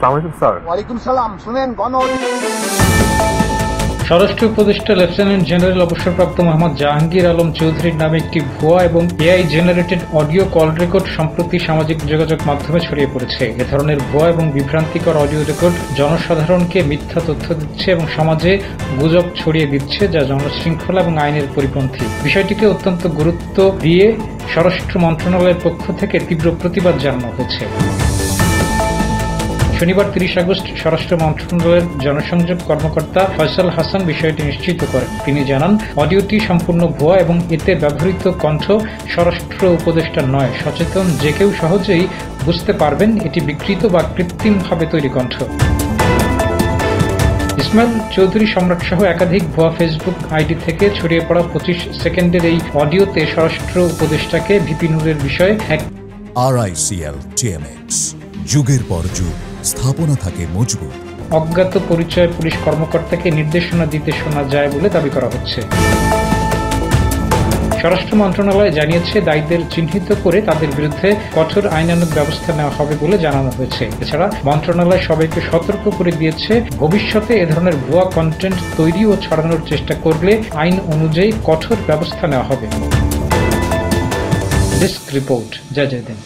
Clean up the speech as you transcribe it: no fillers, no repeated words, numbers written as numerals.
আসসালামু আলাইকুম স্যার। ওয়ালাইকুম সালাম। শুনেন, স্বরাষ্ট্র উপদেষ্টা লেফটেন্যান্ট জেনারেল অবসরপ্রাপ্ত মোহাম্মদ জাহাঙ্গীর আলম চৌধুরীর নামে একটি ভুয়া এবং AI generated audio call record সম্প্রতি সামাজিক যোগাযোগ মাধ্যমে ছড়িয়ে পড়েছে। এ ধরনের ভুয়া এবং বিভ্রান্তিকর অডিও রেকর্ড জনসাধারণকে মিথ্যা তথ্য দিচ্ছে এবং সমাজে গুজব ছড়িয়ে দিচ্ছে, যা জনশৃঙ্খলা এবং আইনের পরিপন্থী। বিষয়টিকে অত্যন্ত গুরুত্ব দিয়ে স্বরাষ্ট্র মন্ত্রণালয়ের পক্ষ থেকে তীব্র প্রতিবাদ জানানো হয়েছে। শনিবার ৩০ আগস্ট স্বরাষ্ট্র মন্ত্রণালয়ের জনসংযোগ কর্মকর্তা ফয়সাল হাসান বিষয়টি নিশ্চিত করেন। তিনি জানান, অডিওটি সম্পূর্ণ ভুয়া এবং এতে ব্যবহৃত কণ্ঠ স্বরাষ্ট্র উপদেষ্টা নয়। সচেতন যে কেউ সহজেই বুঝতে পারবেন এটি বিকৃত বা কৃত্রিমভাবে তৈরি কণ্ঠ। ইসমাইল চৌধুরী সম্রাট সহ একাধিক ভুয়া ফেসবুক আইডি থেকে ছড়িয়ে পড়া ২৫ সেকেন্ডের এই অডিওতে স্বরাষ্ট্র উপদেষ্টাকে ভিপি নূরের বিষয়ে RICL TMX যুগের পর যুগ স্থাপনা থাকে মজবুত। অজ্ঞাত পরিচয় পুলিশ কর্মকর্তাকে নির্দেশনা দিতে শোনা যায় বলে দাবি করা হচ্ছে। স্বরাষ্ট্র মন্ত্রণালয় জানিয়েছে, দায়ীদের চিহ্নিত করে তাদের বিরুদ্ধে কঠোর আইনানুগ ব্যবস্থা নেওয়া হবে বলে জানানো হয়েছে। এছাড়া মন্ত্রণালয় সবাইকে সতর্ক করে দিয়েছে, ভবিষ্যতে এ ধরনের ভুয়া কন্টেন্ট তৈরি ও ছড়ানোর চেষ্টা করলে আইন অনুযায়ী কঠোর ব্যবস্থা নেওয়া হবে। ডেস্ক রিপোর্ট, জয় জয় দিন।